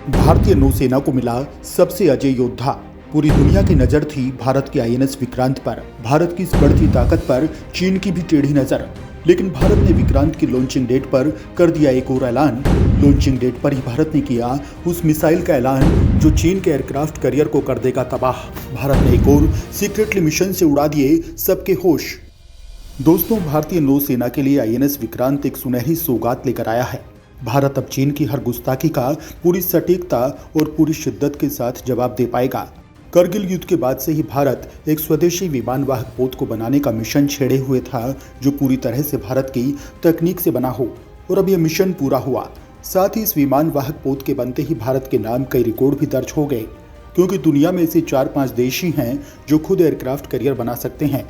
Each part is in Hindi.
भारतीय नौसेना को मिला सबसे अजय योद्धा। पूरी दुनिया की नजर थी भारत के आईएनएस विक्रांत पर। भारत की इस बढ़ती ताकत पर चीन की भी टेढ़ी नजर, लेकिन भारत ने विक्रांत की लॉन्चिंग डेट पर कर दिया एक और ऐलान। लॉन्चिंग डेट पर ही भारत ने किया उस मिसाइल का ऐलान जो चीन के एयरक्राफ्ट कैरियर को कर देगा तबाह। भारत ने एक और सीक्रेटली मिशन से उड़ा दिए सबके होश। दोस्तों, भारतीय नौसेना के लिए आईएनएस विक्रांत एक सुनहरी सौगात लेकर आया है। भारत अब चीन की हर गुस्ताखी का पूरी सटीकता और पूरी शिद्दत के साथ जवाब दे पाएगा। करगिल युद्ध के बाद से ही भारत एक स्वदेशी विमान वाहक पोत को बनाने का मिशन छेड़े हुए था, जो पूरी तरह से भारत की तकनीक से बना हो, और अब यह मिशन पूरा हुआ। साथ ही इस विमान वाहक पोत के बनते ही भारत के नाम कई रिकॉर्ड भी दर्ज हो गए, क्योंकि दुनिया में ऐसे 4-5 देश ही हैं जो खुद एयरक्राफ्ट कैरियर बना सकते हैं।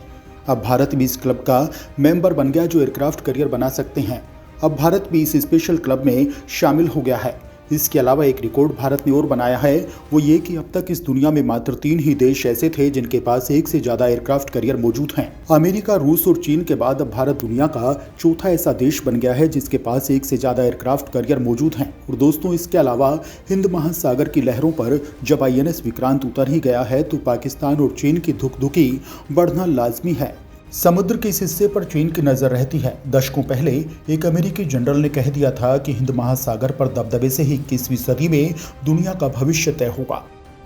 अब भारत भी इस क्लब का मेंबर बन गया जो एयरक्राफ्ट कैरियर बना सकते हैं। अब भारत भी इस स्पेशल क्लब में शामिल हो गया है। इसके अलावा एक रिकॉर्ड भारत ने और बनाया है, वो ये कि अब तक इस दुनिया में मात्र 3 ही देश ऐसे थे जिनके पास एक से ज्यादा एयरक्राफ्ट कैरियर मौजूद हैं। अमेरिका, रूस और चीन के बाद अब भारत दुनिया का चौथा ऐसा देश बन गया है जिसके पास एक से ज्यादा एयरक्राफ्ट कैरियर मौजूद हैं। और दोस्तों, इसके अलावा हिंद महासागर की लहरों पर जब आईएनएस विक्रांत उतर ही गया है तो पाकिस्तान और चीन की धुकधुकी बढ़ना लाजमी है। समुद्र के इस हिस्से पर चीन की नजर रहती है। दशकों पहले एक अमेरिकी जनरल ने कह दिया था कि हिंद महासागर पर दबदबे से ही 21वीं सदी में दुनिया का भविष्य तय होगा।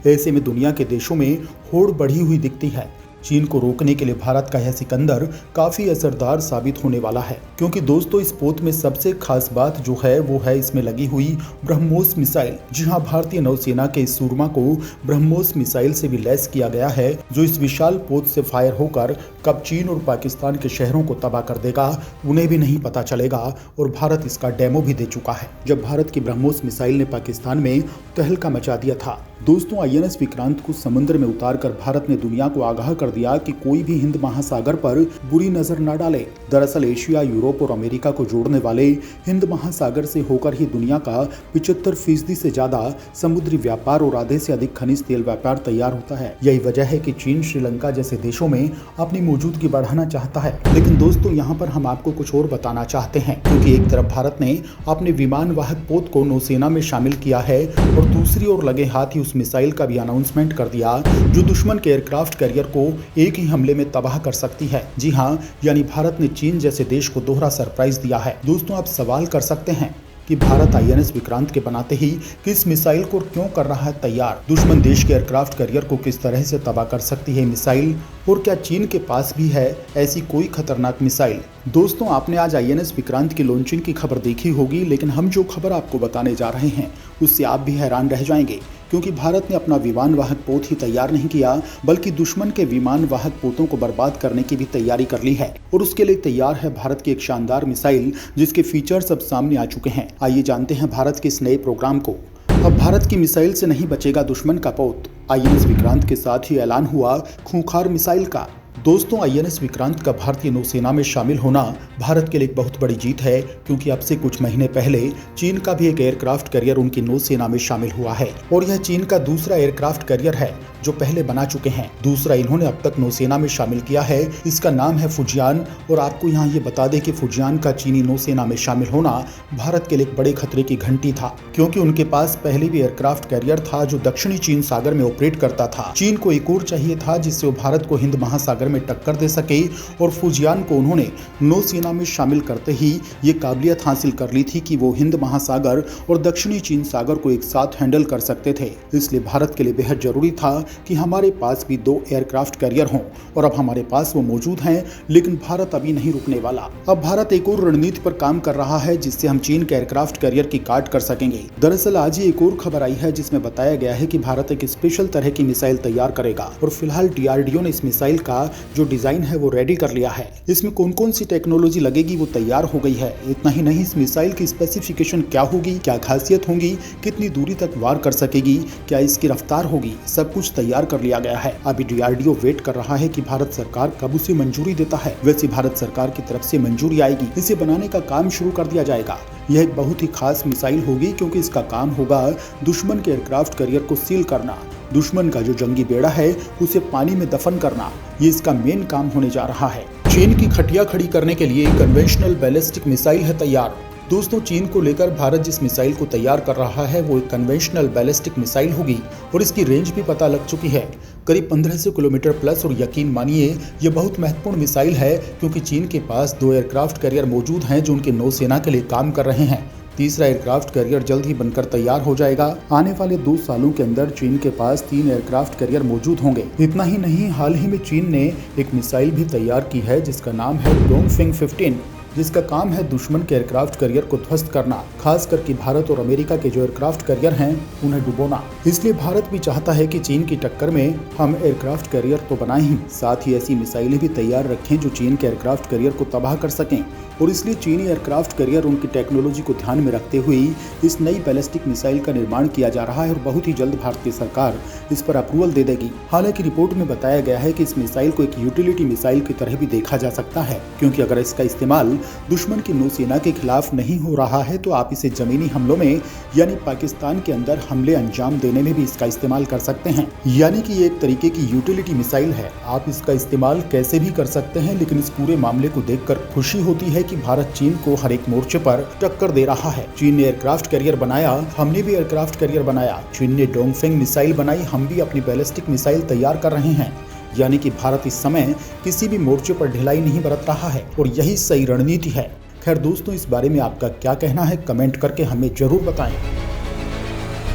ऐसे में दुनिया के देशों में होड़ बढ़ी हुई दिखती है। चीन को रोकने के लिए भारत का यह सिकंदर काफी असरदार साबित होने वाला है, क्योंकि दोस्तों इस पोत में सबसे खास बात जो है वो है इसमें लगी हुई ब्रह्मोस मिसाइल। जी हां, भारतीय नौसेना के इस सूरमा को ब्रह्मोस मिसाइल से भी लैस किया गया है, जो इस विशाल पोत से फायर होकर कब चीन और पाकिस्तान के शहरों को तबाह कर देगा उन्हें भी नहीं पता चलेगा। और भारत इसका डेमो भी दे चुका है, जब भारत की ब्रह्मोस मिसाइल ने पाकिस्तान में तहलका मचा दिया था। दोस्तों, आईएनएस विक्रांत को समुद्र में उतारकर भारत ने दुनिया को आगाह कर दिया कि कोई भी हिंद महासागर पर बुरी नजर न डाले। दरअसल एशिया, यूरोप और अमेरिका को जोड़ने वाले हिंद महासागर से होकर ही दुनिया का 75% से ज्यादा समुद्री व्यापार और आधे से अधिक खनिज तेल व्यापार तैयार होता है। यही वजह है कि चीन श्रीलंका जैसे देशों में अपनी मौजूदगी बढ़ाना चाहता है। लेकिन दोस्तों, यहाँ पर हम आपको कुछ और बताना चाहते हैं, क्योंकि एक तरफ भारत ने अपने विमान वाहक पोत को नौसेना में शामिल किया है और दूसरी ओर लगे हाथ ही मिसाइल का भी अनाउंसमेंट कर दिया जो दुश्मन के एयरक्राफ्ट कैरियर को एक ही हमले में तबाह कर सकती है। जी हां, यानी भारत ने चीन जैसे देश को दोहरा सरप्राइज दिया है। दोस्तों, आप सवाल कर सकते हैं कि भारत आईएनएस विक्रांत के बनाते ही किस मिसाइल को क्यों कर रहा है तैयार? दुश्मन देश के एयरक्राफ्ट कैरियर को किस तरह से तबाह कर सकती है मिसाइल? और क्या चीन के पास भी है ऐसी कोई खतरनाक मिसाइल? दोस्तों, आपने आज आईएनएस विक्रांत की लॉन्चिंग की खबर देखी होगी, लेकिन हम जो खबर आपको बताने जा रहे हैं उससे आप भी हैरान रह जाएंगे, क्योंकि भारत ने अपना विमान वाहक पोत ही तैयार नहीं किया, बल्कि दुश्मन के विमान वाहक पोतों को बर्बाद करने की भी तैयारी कर ली है। और उसके लिए तैयार है भारत की एक शानदार मिसाइल, जिसके फीचर्स अब सामने आ चुके हैं। आइए जानते हैं भारत के इस नए प्रोग्राम को। अब भारत की मिसाइल से नहीं बचेगा दुश्मन का पोत। आईएनएस विक्रांत के साथ ही ऐलान हुआ खूंखार मिसाइल का। दोस्तों, आईएनएस विक्रांत का भारतीय नौसेना में शामिल होना भारत के लिए एक बहुत बड़ी जीत है, क्योंकि अब से कुछ महीने पहले चीन का भी एक एयरक्राफ्ट कैरियर उनकी नौसेना में शामिल हुआ है, और यह चीन का दूसरा एयरक्राफ्ट कैरियर है जो पहले बना चुके हैं। दूसरा इन्होंने अब तक नौसेना में शामिल किया है, इसका नाम है फुजियान। और आपको यहाँ ये बता दें कि फुजियान का चीनी नौसेना में शामिल होना भारत के लिए एक बड़े खतरे की घंटी था, क्योंकि उनके पास पहले भी एयरक्राफ्ट कैरियर था जो दक्षिणी चीन सागर में ऑपरेट करता था। चीन को एक और चाहिए था जिससे वो भारत को हिंद महासागर में टक्कर दे सके, और फुजियान को उन्होंने नौसेना में शामिल करते ही ये काबिलियत हासिल कर ली थी कि वो हिंद महासागर और दक्षिणी चीन सागर को एक साथ हैंडल कर सकते थे। इसलिए भारत के लिए बेहद जरूरी था कि हमारे पास भी 2 एयरक्राफ्ट कैरियर हों, और अब हमारे पास वो मौजूद हैं। लेकिन भारत अभी नहीं रुकने वाला। अब भारत एक और रणनीति पर काम कर रहा है जिससे हम चीन के एयरक्राफ्ट कैरियर की काट कर सकेंगे। दरअसल आज ही एक और खबर आई है जिसमें बताया गया है कि भारत एक स्पेशल तरह की मिसाइल तैयार करेगा, और फिलहाल डीआरडीओ ने इस मिसाइल का जो डिजाइन है वो रेडी कर लिया है। इसमें कौन कौन सी टेक्नोलॉजी लगेगी वो तैयार हो गई है। इतना ही नहीं, इस मिसाइल की स्पेसिफिकेशन क्या होगी, क्या खासियत होगी, कितनी दूरी तक वार कर सकेगी, क्या इसकी रफ्तार होगी, सब कुछ तैयार कर लिया गया है। अभी डीआरडीओ वेट कर रहा है कि भारत सरकार कब उसे मंजूरी देता है। वैसे भारत सरकार की तरफ से मंजूरी आएगी, इसे बनाने का काम शुरू कर दिया जाएगा। यह एक बहुत ही खास मिसाइल होगी, क्योंकि इसका काम होगा दुश्मन के एयरक्राफ्ट कैरियर को सील करना दुश्मन का जो जंगी बेड़ा है उसे पानी में दफन करना, ये इसका मेन काम होने जा रहा है। चीन की खटिया खड़ी करने के लिए कन्वेंशनल बैलिस्टिक मिसाइल है तैयार। दोस्तों, चीन को लेकर भारत जिस मिसाइल को तैयार कर रहा है वो एक कन्वेंशनल बैलिस्टिक मिसाइल होगी और इसकी रेंज भी पता लग चुकी है, करीब 1500 किलोमीटर प्लस। और यकीन मानिए ये बहुत महत्वपूर्ण मिसाइल है क्योंकि चीन के पास 2 एयरक्राफ्ट कैरियर मौजूद हैं जो उनकी नौसेना के लिए काम कर रहे हैं। तीसरा एयरक्राफ्ट कैरियर जल्द ही बनकर तैयार हो जाएगा। आने वाले 2 सालों के अंदर चीन के पास 3 एयरक्राफ्ट कैरियर मौजूद होंगे। इतना ही नहीं, हाल ही में चीन ने एक मिसाइल भी तैयार की है जिसका नाम है डोंगफिंग 15, जिसका काम है दुश्मन के एयरक्राफ्ट कैरियर को ध्वस्त करना, खास करके भारत और अमेरिका के जो एयरक्राफ्ट कैरियर हैं उन्हें डुबोना। इसलिए भारत भी चाहता है कि चीन की टक्कर में हम एयरक्राफ्ट कैरियर तो बनाएं ही, साथ ही ऐसी मिसाइलें भी तैयार रखें जो चीन के एयरक्राफ्ट कैरियर को तबाह कर सकें। और इसलिए चीनी एयरक्राफ्ट कैरियर उनकी टेक्नोलॉजी को ध्यान में रखते हुए इस नई बैलिस्टिक मिसाइल का निर्माण किया जा रहा है और बहुत ही जल्द भारतीय सरकार इस पर अप्रूवल दे देगी। हालांकि रिपोर्ट में बताया गया है कि इस मिसाइल को एक यूटिलिटी मिसाइल की तरह भी देखा जा सकता है, क्योंकि अगर इसका इस्तेमाल दुश्मन की नौसेना के खिलाफ नहीं हो रहा है तो आप इसे जमीनी हमलों में यानी पाकिस्तान के अंदर हमले अंजाम देने में भी इसका इस्तेमाल कर सकते हैं। यानी कि ये एक तरीके की यूटिलिटी मिसाइल है, आप इसका इस्तेमाल कैसे भी कर सकते हैं। लेकिन इस पूरे मामले को देखकर खुशी होती है कि भारत चीन को हर एक मोर्चे पर टक्कर दे रहा है। चीन ने एयरक्राफ्ट कैरियर बनाया, हमने भी एयरक्राफ्ट कैरियर बनाया। चीन ने डोंगफेंग मिसाइल बनाई, हम भी अपनी बैलिस्टिक मिसाइल तैयार कर रहे हैं। यानी कि भारत इस समय किसी भी मोर्चे पर ढिलाई नहीं बरत रहा है और यही सही रणनीति है। खैर दोस्तों, इस बारे में आपका क्या कहना है, कमेंट करके हमें जरूर बताएं।